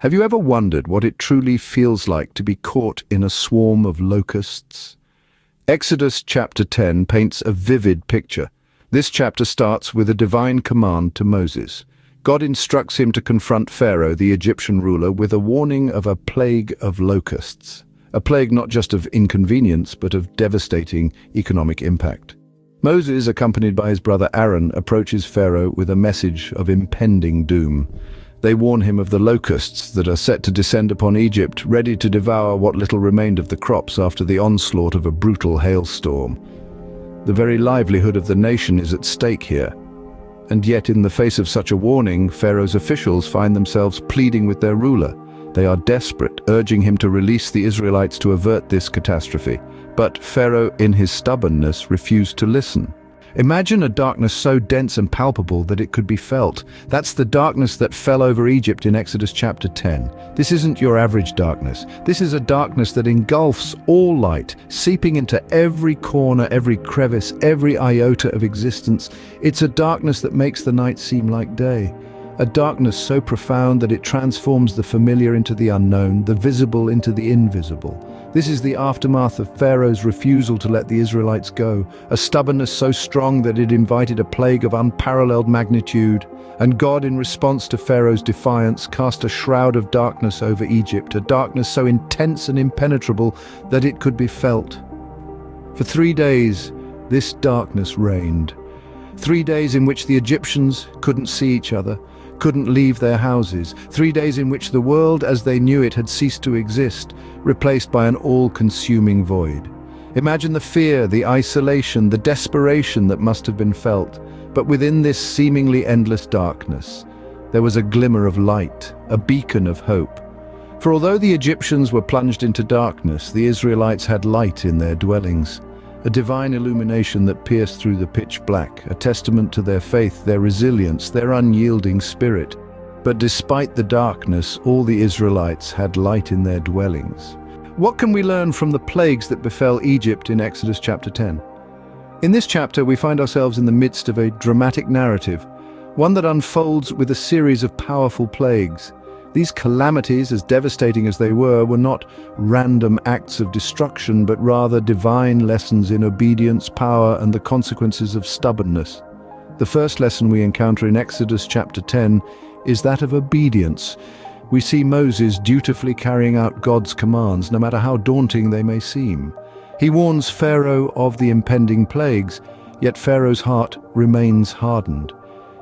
Have you ever wondered what it truly feels like to be caught in a swarm of locusts? Exodus chapter 10 paints a vivid picture. This chapter starts with a divine command to Moses. God instructs him to confront Pharaoh, the Egyptian ruler, with a warning of a plague of locusts. A plague not just of inconvenience, but of devastating economic impact. Moses, accompanied by his brother Aaron, approaches Pharaoh with a message of impending doom. They warn him of the locusts that are set to descend upon Egypt, ready to devour what little remained of the crops after the onslaught of a brutal hailstorm. The very livelihood of the nation is at stake here. And yet, in the face of such a warning, Pharaoh's officials find themselves pleading with their ruler. They are desperate, urging him to release the Israelites to avert this catastrophe. But Pharaoh, in his stubbornness, refused to listen. Imagine a darkness so dense and palpable that it could be felt. That's the darkness that fell over Egypt in Exodus chapter 10. This isn't your average darkness. This is a darkness that engulfs all light, seeping into every corner, every crevice, every iota of existence. It's a darkness that makes the night seem like day. A darkness so profound that it transforms the familiar into the unknown, the visible into the invisible. This is the aftermath of Pharaoh's refusal to let the Israelites go, a stubbornness so strong that it invited a plague of unparalleled magnitude. And God, in response to Pharaoh's defiance, cast a shroud of darkness over Egypt, a darkness so intense and impenetrable that it could be felt. For 3 days, this darkness reigned. 3 days in which the Egyptians couldn't see each other, couldn't leave their houses. 3 days in which the world as they knew it had ceased to exist, replaced by an all-consuming void. Imagine the fear, the isolation, the desperation that must have been felt. But within this seemingly endless darkness, there was a glimmer of light, a beacon of hope. For although the Egyptians were plunged into darkness, the Israelites had light in their dwellings. A divine illumination that pierced through the pitch black, a testament to their faith, their resilience, their unyielding spirit. But despite the darkness, all the Israelites had light in their dwellings. What can we learn from the plagues that befell Egypt in Exodus chapter 10? In this chapter, we find ourselves in the midst of a dramatic narrative, one that unfolds with a series of powerful plagues. These calamities, as devastating as they were not random acts of destruction, but rather divine lessons in obedience, power, and the consequences of stubbornness. The first lesson we encounter in Exodus chapter 10 is that of obedience. We see Moses dutifully carrying out God's commands, no matter how daunting they may seem. He warns Pharaoh of the impending plagues, yet Pharaoh's heart remains hardened.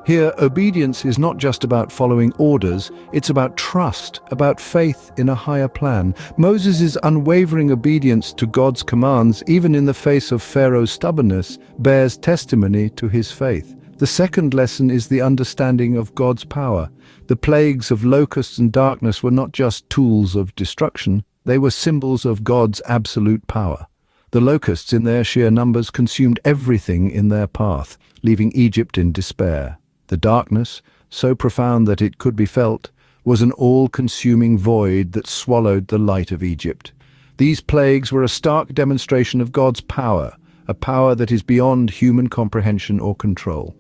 Here, obedience is not just about following orders, it's about trust, about faith in a higher plan. Moses' unwavering obedience to God's commands, even in the face of Pharaoh's stubbornness, bears testimony to his faith. The second lesson is the understanding of God's power. The plagues of locusts and darkness were not just tools of destruction, they were symbols of God's absolute power. The locusts, in their sheer numbers, consumed everything in their path, leaving Egypt in despair. The darkness, so profound that it could be felt, was an all-consuming void that swallowed the light of Egypt. These plagues were a stark demonstration of God's power, a power that is beyond human comprehension or control.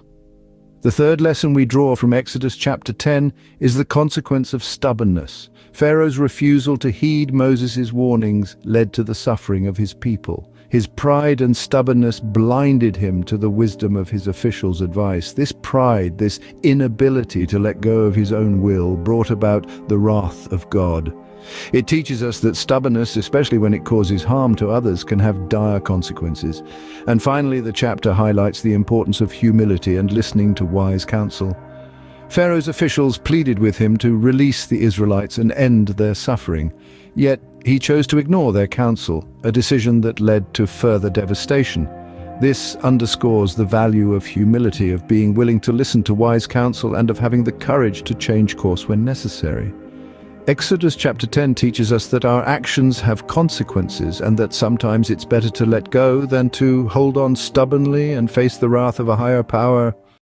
The third lesson we draw from Exodus chapter 10 is the consequence of stubbornness. Pharaoh's refusal to heed Moses' warnings led to the suffering of his people. His pride and stubbornness blinded him to the wisdom of his officials' advice. This pride, this inability to let go of his own will, brought about the wrath of God. It teaches us that stubbornness, especially when it causes harm to others, can have dire consequences. And finally, the chapter highlights the importance of humility and listening to wise counsel. Pharaoh's officials pleaded with him to release the Israelites and end their suffering. Yet he chose to ignore their counsel, a decision that led to further devastation. This underscores the value of humility, of being willing to listen to wise counsel and of having the courage to change course when necessary. Exodus chapter 10 teaches us that our actions have consequences and that sometimes it's better to let go than to hold on stubbornly and face the wrath of a higher power.